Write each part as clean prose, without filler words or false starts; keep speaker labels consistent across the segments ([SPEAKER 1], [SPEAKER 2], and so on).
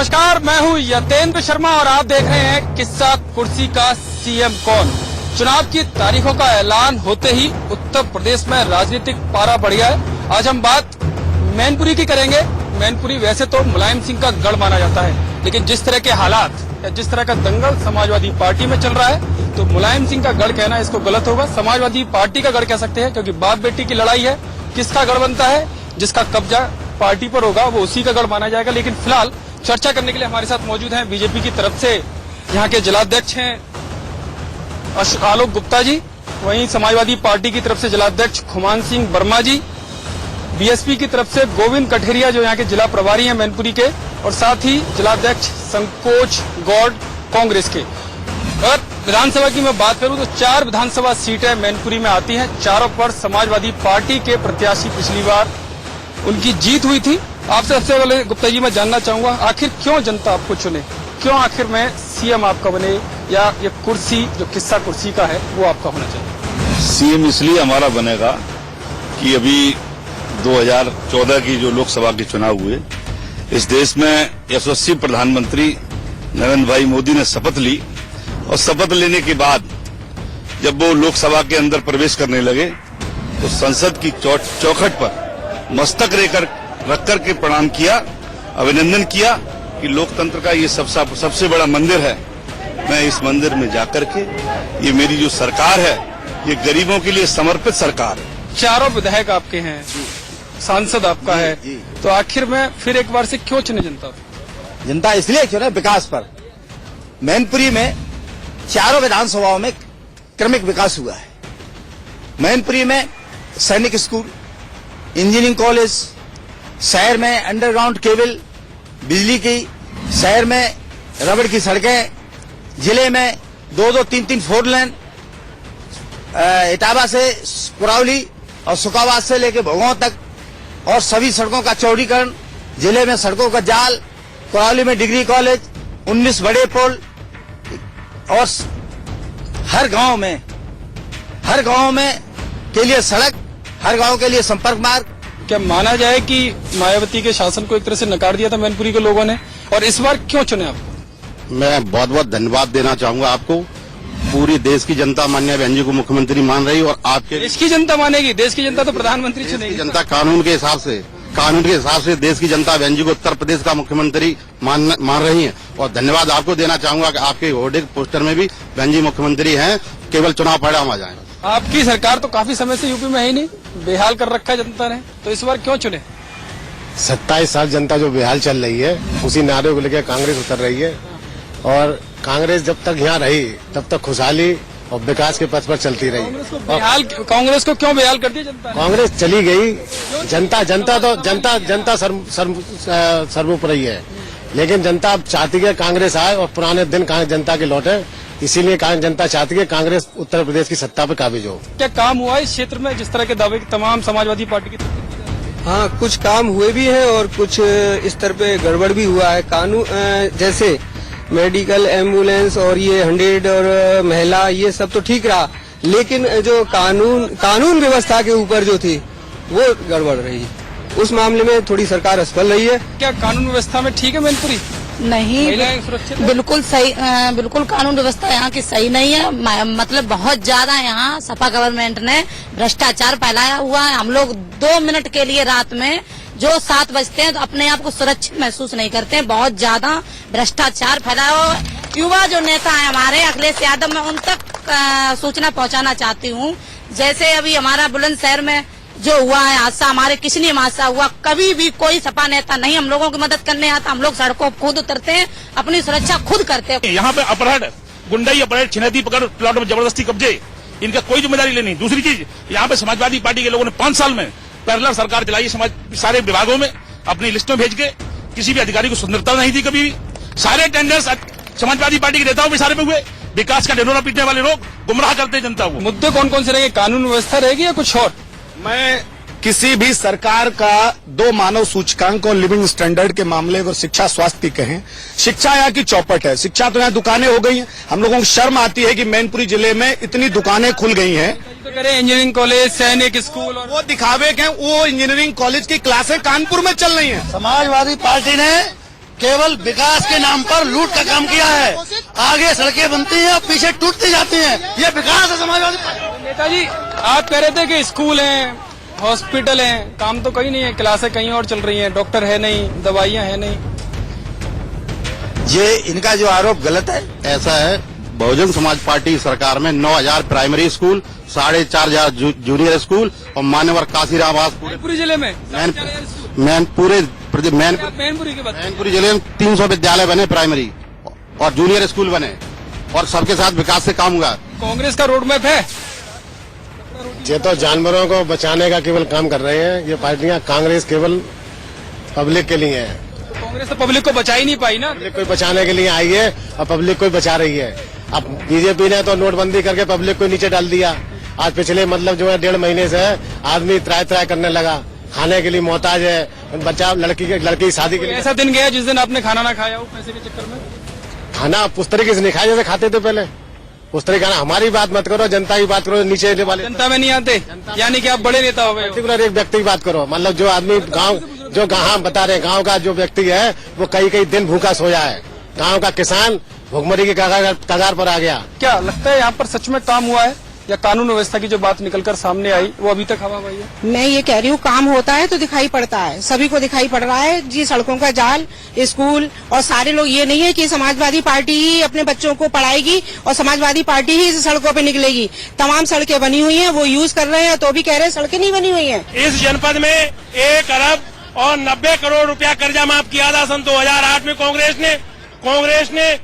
[SPEAKER 1] नमस्कार, मैं हूं यतेंद्र शर्मा और आप देख रहे हैं किस्सा कुर्सी का सीएम कौन। चुनाव की तारीखों का ऐलान होते ही उत्तर प्रदेश में राजनीतिक पारा बढ़ गया है। आज हम बात मैनपुरी की करेंगे। मैनपुरी वैसे तो मुलायम सिंह का गढ़ माना जाता है, लेकिन जिस तरह के हालात या जिस तरह का दंगल समाजवादी पार्टी में चल रहा है, तो मुलायम सिंह का गढ़ कहना इसको गलत होगा। समाजवादी पार्टी का गढ़ कह सकते हैं, क्योंकि बाप बेटी की लड़ाई है। किसका गढ़ बनता है? जिसका कब्जा पार्टी पर होगा वो उसी का गढ़ माना जाएगा। लेकिन फिलहाल चर्चा करने के लिए हमारे साथ मौजूद हैं बीजेपी की तरफ से यहाँ के जिलाध्यक्ष हैं आलोक गुप्ता जी, वहीं समाजवादी पार्टी की तरफ से जिलाध्यक्ष खुमान सिंह वर्मा जी, बीएसपी की तरफ से गोविंद कठेरिया जो यहाँ के जिला प्रभारी हैं मैनपुरी के, और साथ ही जिलाध्यक्ष संकोच गौड़ कांग्रेस के। अगर विधानसभा की मैं बात करूं तो 4 विधानसभा सीटें मैनपुरी में आती हैं। चारों पर समाजवादी पार्टी के प्रत्याशी पिछली बार उनकी जीत हुई थी। आपसे सबसे पहले गुप्ता जी मैं जानना चाहूंगा, आखिर क्यों जनता आपको चुने? क्यों आखिर में सीएम आपका बने, या ये कुर्सी जो किस्सा कुर्सी का है वो आपका होना चाहिए?
[SPEAKER 2] सीएम इसलिए हमारा बनेगा कि अभी 2014 की जो लोकसभा के चुनाव हुए, इस देश में यशस्वी प्रधानमंत्री नरेंद्र भाई मोदी ने शपथ ली, और शपथ लेने के बाद जब वो लोकसभा के अंदर प्रवेश करने लगे तो संसद की चौखट पर मस्तक रख कर के प्रणाम किया, अभिनंदन किया कि लोकतंत्र का ये सबसे बड़ा मंदिर है। मैं इस मंदिर में जाकर के ये मेरी जो सरकार है ये गरीबों के लिए समर्पित सरकार है।
[SPEAKER 1] चारों विधायक आपके हैं, सांसद आपका है, तो आखिर में फिर एक बार से क्यों चुने जनता?
[SPEAKER 3] जनता इसलिए चुने विकास पर। मैनपुरी में चारों विधानसभाओं में क्रमिक विकास हुआ है। मैनपुरी में सैनिक स्कूल, इंजीनियरिंग कॉलेज, शहर में अंडरग्राउंड केबल बिजली की, शहर में रबड़ की सड़कें, जिले में 2-2, 3-3 4 लेन, इटावा से कुरावली और सुकाबाद से लेके भोगांव तक, और सभी सड़कों का चौड़ीकरण, जिले में सड़कों का जाल, कुरावली में डिग्री कॉलेज, 19 बड़े पुल, और हर गांव में के लिए सड़क, हर गांव के लिए संपर्क मार्ग।
[SPEAKER 1] क्या माना जाए कि मायावती के शासन को एक तरह से नकार दिया था मैनपुरी के लोगों ने, और इस बार क्यों चुने आपको?
[SPEAKER 4] मैं बहुत बहुत धन्यवाद देना चाहूंगा आपको। पूरी देश की जनता माननीय बहन जी को मुख्यमंत्री मान रही, और आपके
[SPEAKER 1] देश की जनता मानेगी? देश की जनता तो प्रधानमंत्री चुनेगी।
[SPEAKER 4] जनता कानून के हिसाब से देश की जनता बहन जी को उत्तर प्रदेश का मुख्यमंत्री मान रही है। और धन्यवाद आपको देना चाहूंगा कि आपके होर्डिंग पोस्टर में भी बहन जी मुख्यमंत्री हैं, केवल चुनाव परिणाम आ जाए।
[SPEAKER 1] आपकी सरकार तो काफी समय से यूपी में है ही नहीं, बेहाल कर रखा है जनता ने, तो इस बार क्यों चुने?
[SPEAKER 5] 27 साल जनता जो बेहाल चल रही है, उसी नारे को लेकर कांग्रेस उतर रही है, और कांग्रेस जब तक यहाँ रही तब तक खुशहाली और विकास के पथ पर चलती रही।
[SPEAKER 1] कांग्रेस को क्यों बेहाल कर दिया जनता ने?
[SPEAKER 5] कांग्रेस चली गई, जनता सर्वोपरि है, लेकिन जनता अब चाहती है कांग्रेस आए और पुराने दिन जनता के लौटे। इसीलिए जनता चाहती है कांग्रेस उत्तर प्रदेश की सत्ता पर काबिज हो।
[SPEAKER 1] क्या काम हुआ इस क्षेत्र में जिस तरह के दावे की तमाम समाजवादी पार्टी की तरफ?
[SPEAKER 6] हाँ, कुछ काम हुए भी हैं और कुछ स्तर पे गड़बड़ भी हुआ है। कानून जैसे मेडिकल, एम्बुलेंस और ये 100 और महिला, ये सब तो ठीक रहा, लेकिन जो कानून व्यवस्था के ऊपर जो थी वो गड़बड़ रही। उस मामले में थोड़ी सरकार असफल रही है।
[SPEAKER 1] क्या कानून व्यवस्था में ठीक है मैनपुरी?
[SPEAKER 7] नहीं, बिल्कुल सही, बिल्कुल कानून व्यवस्था यहाँ की सही नहीं है। मतलब बहुत ज्यादा यहाँ सपा गवर्नमेंट ने भ्रष्टाचार फैलाया हुआ है। हम लोग 2 मिनट के लिए रात में जो 7 बजते हैं तो अपने आप को सुरक्षित महसूस नहीं करते हैं। बहुत ज्यादा भ्रष्टाचार फैलाया हुआ। युवा जो नेता है हमारे अखिलेश यादव, मैं उन तक सूचना पहुँचाना चाहती हूँ। जैसे अभी हमारा बुलंदशहर में जो हुआ है हादसा, हमारे किशनी में हादसा हुआ, कभी भी कोई सपा नेता नहीं हम लोगों की मदद करने आता। हम लोग सड़कों पर खुद उतरते हैं, अपनी सुरक्षा खुद करते हैं।
[SPEAKER 2] यहाँ पे अपहरण, गुंडाई, अपहरण, छिनैती, पकड़, प्लॉट में जबरदस्ती कब्जे, इनका कोई जिम्मेदारी लेनी। दूसरी चीज, यहाँ पे समाजवादी पार्टी के लोगों ने 5 साल में पैरेलल सरकार चलाई। सारे विभागों में अपनी लिस्टों भेज के किसी भी अधिकारी को स्वतंत्रता नहीं थी कभी भी। सारे टेंडर्स समाजवादी पार्टी के नेताओं के सारे पे हुए। विकास का ढिंढोरा पीटने वाले लोग गुमराह करते जनता को।
[SPEAKER 1] मुद्दे कौन कौन से रहेंगे? कानून व्यवस्था रहेगी या कुछ और?
[SPEAKER 3] मैं किसी भी सरकार का 2 मानव सूचकांक और लिविंग स्टैंडर्ड के मामले, अगर शिक्षा स्वास्थ्य की कहें, शिक्षा यहाँ की चौपट है। शिक्षा तो यहाँ दुकानें हो गई हैं। हम लोगों को शर्म आती है कि मैनपुरी जिले में इतनी दुकानें खुल गई हैं।
[SPEAKER 1] इंजीनियरिंग कॉलेज, सैनिक स्कूल, और
[SPEAKER 3] वो दिखावे के वो इंजीनियरिंग कॉलेज की क्लासें कानपुर में चल रही हैं। समाजवादी पार्टी ने
[SPEAKER 4] केवल विकास के नाम पर लूट का काम किया है। आगे सड़कें बनती हैं और पीछे टूटती जाती हैं। ये विकास है समाजवादी पार्टी।
[SPEAKER 1] नेताजी, आप कह रहे थे कि स्कूल हैं, हॉस्पिटल हैं, काम तो कहीं नहीं है, क्लासें कहीं और चल रही हैं, डॉक्टर है नहीं, दवाइयां है नहीं।
[SPEAKER 3] ये इनका जो आरोप गलत है।
[SPEAKER 4] ऐसा है, बहुजन समाज पार्टी सरकार में 9,000 प्राइमरी स्कूल, 4,500 जूनियर स्कूल और मान्यवर काशीराम आवास
[SPEAKER 1] मैनपुरी जिले में
[SPEAKER 4] मैनपुरी जिले में 300 विद्यालय बने प्राइमरी और जूनियर स्कूल बने और सबके साथ विकास से काम हुआ।
[SPEAKER 1] कांग्रेस का रोड मैप है।
[SPEAKER 5] ये तो जानवरों को बचाने का केवल काम कर रहे हैं ये पार्टियां। कांग्रेस केवल पब्लिक के लिए है।
[SPEAKER 1] तो कांग्रेस तो पब्लिक को बचा ही नहीं पाई ना।
[SPEAKER 5] पब्लिक को बचाने के लिए आई है और पब्लिक को बचा रही है। अब बीजेपी ने तो नोटबंदी करके पब्लिक को नीचे डाल दिया। आज पिछले मतलब जो है 1.5 महीने से आदमी त्राय करने लगा, खाने के लिए मोहताज है। बच्चा लड़की की शादी के लिए
[SPEAKER 1] ऐसा दिन गया जिस दिन आपने खाना ना खाया हो पैसे के चक्कर में।
[SPEAKER 5] खाना उस तरीके से नहीं खाया जैसे खाते थे पहले। उस तरीके का हमारी बात मत करो, जनता की बात करो। नीचे वाले
[SPEAKER 1] जनता में नहीं आते, यानी कि आप बड़े नेता हो गए।
[SPEAKER 5] पर्टिकुलर एक व्यक्ति की बात करो। मतलब जो आदमी गाँव जो गाँव बता रहे गाँव का जो व्यक्ति है वो कई दिन भूखा सोया है। गाँव का किसान भुखमरी की कगार पर आ गया।
[SPEAKER 1] क्या लगता है यहाँ पर सच में काम हुआ है या कानून व्यवस्था की जो बात निकलकर सामने आई वो अभी तक हवा हुई है?
[SPEAKER 8] मैं ये कह रही हूँ, काम होता है तो दिखाई पड़ता है, सभी को दिखाई पड़ रहा है जी। सड़कों का जाल, स्कूल और सारे लोग, ये नहीं है कि समाजवादी पार्टी ही अपने बच्चों को पढ़ाएगी और समाजवादी पार्टी ही इस सड़कों पे निकलेगी। तमाम सड़कें बनी हुई हैं, वो यूज कर रहे हैं तो भी कह रहे हैं सड़कें नहीं बनी हुई हैं।
[SPEAKER 9] इस जनपद में 1 अरब और 90 करोड़ रुपया कर्जा माफ किया था सन 2008 में कांग्रेस ने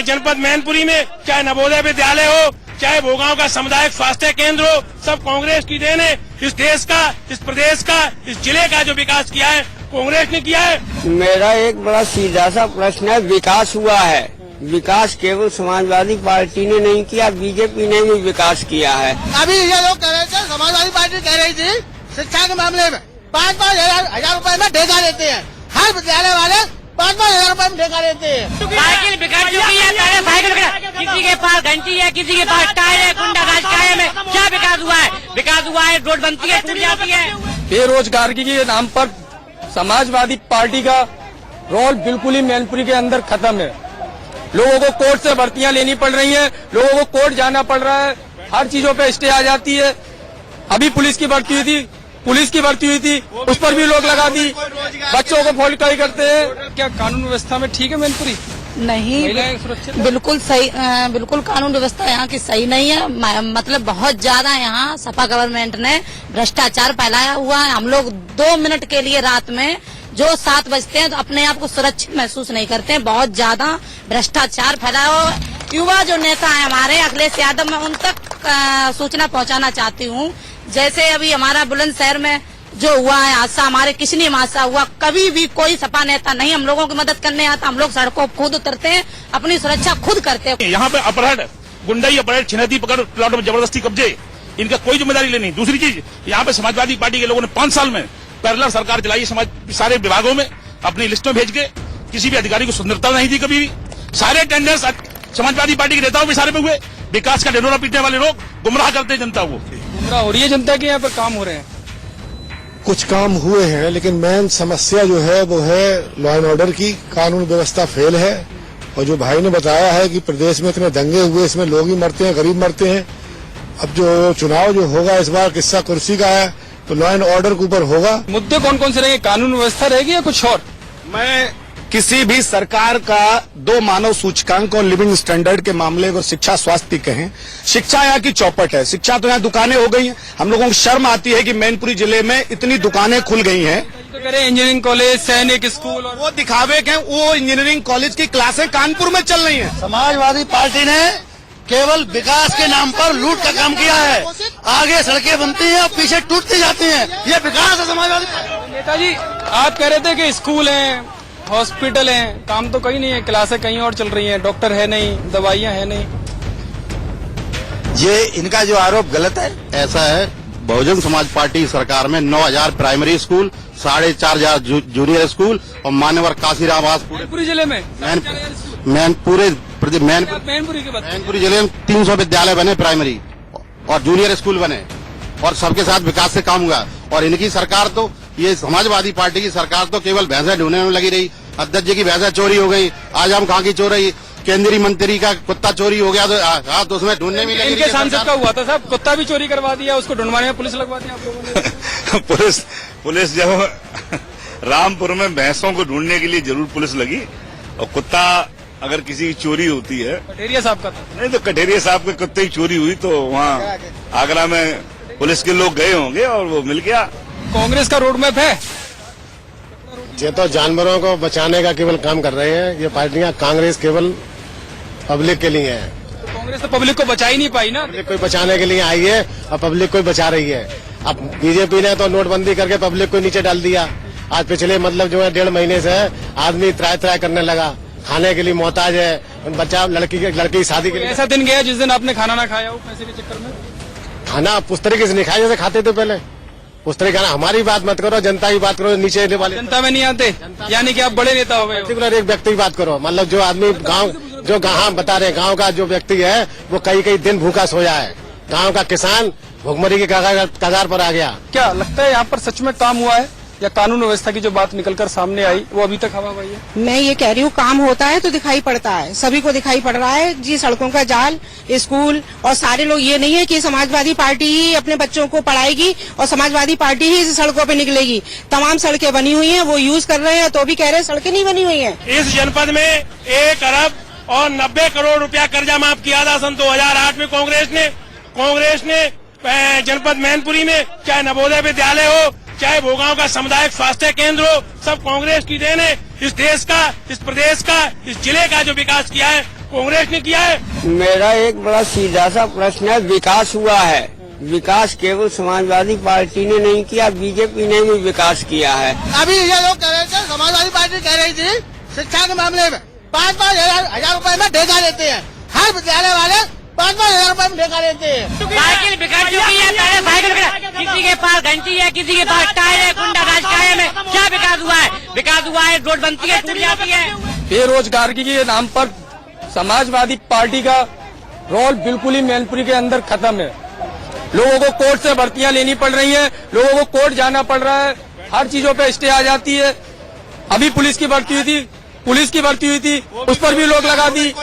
[SPEAKER 9] जनपद मैनपुरी में, चाहे नवोदय विद्यालय हो, चाहे भोगांव का सामुदायिक स्वास्थ्य केंद्र हो, सब कांग्रेस की देन है। इस देश का, इस प्रदेश का, इस जिले का जो विकास किया है कांग्रेस ने किया है।
[SPEAKER 6] मेरा एक बड़ा सीधा सा प्रश्न है, विकास हुआ है। विकास केवल समाजवादी पार्टी ने नहीं किया, बीजेपी ने भी विकास किया है।
[SPEAKER 10] अभी ये लोग कह रहे थे, समाजवादी पार्टी कह रही थी शिक्षा के मामले में 5-5 हजार रुपए में ठेका लेते हैं। हर विद्यालय वाले 5-5 हजार रुपए में ठेका लेते हैं।
[SPEAKER 11] साइकिल बिगड़ चुकी है, पहले साइकिल किसी के पास घंटी है, किसी के पास टायर है, गुंडाराज काये में क्या विकास हुआ है? विकास हुआ है, रोड बनती है, टूट जाती है।
[SPEAKER 1] बेरोजगारी के नाम पर समाजवादी पार्टी का रोल बिल्कुल ही मैनपुरी के अंदर खत्म है। लोगों को कोर्ट से भर्तियां लेनी पड़ रही हैं, लोगों को कोर्ट जाना पड़ रहा है, हर चीजों पे स्टे आ जाती है। अभी पुलिस की भर्ती हुई थी, उस पर भी लोग लगा दी। बच्चों को फॉल्ट करते हैं। क्या कानून व्यवस्था में ठीक है मैनपुरी?
[SPEAKER 7] नहीं, बिल्कुल सही, बिल्कुल कानून व्यवस्था यहाँ की सही नहीं है। मतलब बहुत ज्यादा यहाँ सपा गवर्नमेंट ने भ्रष्टाचार फैलाया हुआ है। हम लोग 2 मिनट के लिए रात में जो 7 बजते हैं तो अपने आप को सुरक्षित महसूस नहीं करते हैं। बहुत ज्यादा भ्रष्टाचार फैलाया हुआ। युवा जो नेता है हमारे अखिलेश यादव, मैं उन तक सूचना पहुंचाना चाहती हूँ। जैसे अभी हमारा बुलंदशहर में जो हुआ है हादसा, हमारे किशनी में हादसा हुआ, कभी भी कोई सपा नेता नहीं हम लोगों की मदद करने आता। हम लोग सड़कों खुद उतरते हैं, अपनी सुरक्षा खुद करते हैं।
[SPEAKER 9] यहाँ पे अपहरण, गुंडाई, अपहरण, छिनैती, पकड़, प्लॉट में जबरदस्ती कब्जे, इनका कोई जिम्मेदारी लेनी। दूसरी चीज, यहाँ पे समाजवादी पार्टी के लोगों ने 5 साल में पैरेलल सरकार चलाई। समाज सारे विभागों में अपनी लिस्ट में भेज के किसी भी अधिकारी को स्वतंत्रता नहीं दी कभी भी। सारे टेंडर्स समाजवादी पार्टी के नेताओं के सारे पे हुए। विकास का ढिंढोरा पीटने वाले लोग गुमराह करते हैं जनता को।
[SPEAKER 1] गुमराह हो रही है जनता के यहाँ पर काम हो रहे हैं।
[SPEAKER 12] कुछ काम हुए हैं लेकिन मेन समस्या जो है वो है लॉ एंड ऑर्डर की। कानून व्यवस्था फेल है। और जो भाई ने बताया है कि प्रदेश में इतने दंगे हुए, इसमें लोग ही मरते हैं, गरीब मरते हैं। अब जो चुनाव जो होगा इस बार किस्सा कुर्सी का है तो लॉ एंड ऑर्डर के ऊपर होगा।
[SPEAKER 1] मुद्दे कौन कौन से रहेंगे? कानून व्यवस्था रहेगी या कुछ और?
[SPEAKER 3] मैं किसी भी सरकार का 2 मानव सूचकांक और लिविंग स्टैंडर्ड के मामले को शिक्षा स्वास्थ्य कहें। शिक्षा यहाँ की चौपट है। शिक्षा तो यहाँ दुकानें हो गई हैं। हम लोगों को शर्म आती है कि मैनपुरी जिले में इतनी दुकानें खुल गई हैं।
[SPEAKER 1] तो कह रहे इंजीनियरिंग कॉलेज, सैनिक स्कूल, और
[SPEAKER 3] वो दिखावे के वो इंजीनियरिंग कॉलेज की क्लासें कानपुर में चल रही हैं।
[SPEAKER 10] समाजवादी पार्टी ने केवल विकास के नाम पर लूट का काम किया है। आगे सड़कें बनती हैं और पीछे टूटती जाती हैं। ये विकास है समाजवादी पार्टी।
[SPEAKER 1] नेताजी, आप कह रहे थे कि स्कूल हैं, हॉस्पिटल हैं, काम तो कहीं नहीं है, क्लासें कहीं और चल रही हैं, डॉक्टर है नहीं, दवाइयां है नहीं।
[SPEAKER 3] ये इनका जो आरोप गलत है।
[SPEAKER 4] ऐसा है, बहुजन समाज पार्टी सरकार में 9,000 प्राइमरी स्कूल, 4,500 जूनियर स्कूल और मान्यवर काशीराम आवास
[SPEAKER 1] मैनपुरी जिले में
[SPEAKER 4] मैनपुरी जिले में 300 विद्यालय बने प्राइमरी और जूनियर स्कूल बने और सबके साथ विकास से काम हुआ। और इनकी सरकार तो, ये समाजवादी पार्टी की सरकार तो केवल भैंसे ढूंढने में लगी रही। अध्यक्ष जी की भैंसा चोरी हो गई, आज हम कहाँ की चोरी, केंद्रीय मंत्री का कुत्ता चोरी हो गया तो उसमें ढूंढने में लगी।
[SPEAKER 1] इनके सांसद का हुआ था साहब, कुत्ता भी चोरी करवा दिया, उसको ढूंढवाने में पुलिस लगवा दी आप लोगों ने।
[SPEAKER 2] पुलिस जब रामपुर में भैंसों को ढूंढने के लिए जरूर पुलिस लगी, और कुत्ता अगर किसी की चोरी होती है,
[SPEAKER 1] कटेरिया साहब का था।
[SPEAKER 2] नहीं तो कटेरिया साहब के कुत्ते की चोरी हुई तो वहाँ आगरा में पुलिस के लोग गए होंगे और वो मिल गया।
[SPEAKER 1] कांग्रेस का रोड मैप है,
[SPEAKER 5] ये तो जानवरों को बचाने का केवल काम कर रहे हैं ये पार्टियां। कांग्रेस केवल पब्लिक के लिए है।
[SPEAKER 1] तो कांग्रेस तो पब्लिक को बचा ही नहीं पाई ना।
[SPEAKER 5] पब्लिक को बचाने के लिए आई है और पब्लिक को बचा रही है। अब बीजेपी ने तो नोटबंदी करके पब्लिक को नीचे डाल दिया। आज पिछले मतलब जो है 1.5 महीने से आदमी त्राय करने लगा, खाने के लिए मोहताज है। बच्चा लड़की की शादी के लिए
[SPEAKER 1] ऐसा दिन गया जिस दिन आपने खाना ना खाया हो पैसे के चक्कर में?
[SPEAKER 5] खाना उस तरीके से नहीं खाया जैसे खाते थे पहले, उस तरीके का। हमारी बात मत करो, जनता की बात करो, नीचे वाले
[SPEAKER 1] जनता में नहीं आते, यानी कि आप बड़े नेता हो गए।
[SPEAKER 5] पर्टिकुलर एक व्यक्ति की बात करो, मतलब जो आदमी गांव जो गांव बता रहे गांव का जो व्यक्ति है वो कई दिन भूखा सोया है। गांव का किसान भुखमरी की कगार पर आ गया।
[SPEAKER 1] क्या लगता है यहाँ पर सच में काम हुआ है, या कानून व्यवस्था की जो बात निकलकर सामने आई वो अभी तक हवा हुई है?
[SPEAKER 8] मैं ये कह रही हूँ काम होता है तो दिखाई पड़ता है, सभी को दिखाई पड़ रहा है जी। सड़कों का जाल, स्कूल और सारे लोग, ये नहीं है कि समाजवादी पार्टी ही अपने बच्चों को पढ़ाएगी और समाजवादी पार्टी ही सड़कों पे निकलेगी। तमाम सड़कें बनी हुई हैं, वो यूज कर रहे हैं तो भी कह रहे हैं सड़कें नहीं बनी हुई हैं।
[SPEAKER 13] इस जनपद में 1 अरब और 90 करोड़ रुपया कर्जा माफ किया था सन 2008 में कांग्रेस ने जनपद मैनपुरी में, चाहे नवोदय विद्यालय हो, चाहे भोगांव का सामुदायिक स्वास्थ्य केंद्र हो, सब कांग्रेस की देन है। इस देश का, इस प्रदेश का, इस जिले का जो विकास किया है कांग्रेस ने किया है।
[SPEAKER 6] मेरा एक बड़ा सीधा सा प्रश्न है, विकास हुआ है, विकास केवल समाजवादी पार्टी ने नहीं किया, बीजेपी ने भी विकास किया है।
[SPEAKER 10] अभी ये लोग कह रहे थे, समाजवादी पार्टी कह रही थी शिक्षा के मामले में 5-5 हजार रुपए में ठेका लेते हैं। हर विद्यालय वाले 5-5 हजार रुपए में ठेका लेते हैं।
[SPEAKER 11] साइकिल बिगड़ चुकी है, पहले साइकिल किसी के पास घंटी है, किसी के पास टायर है, गुंडा राज कायम है। क्या विकास हुआ है? विकास हुआ है रोड बनती है, टूट जाती है।
[SPEAKER 1] बेरोजगारी के नाम पर समाजवादी पार्टी का रोल बिल्कुल ही मैनपुरी के अंदर खत्म है। लोगों को कोर्ट से भर्तियां लेनी पड़ रही हैं, लोगों को कोर्ट जाना पड़ रहा है, हर चीजों पे स्टे आ जाती है। अभी पुलिस की भर्ती हुई थी, उस पर भी लोग लगा दी।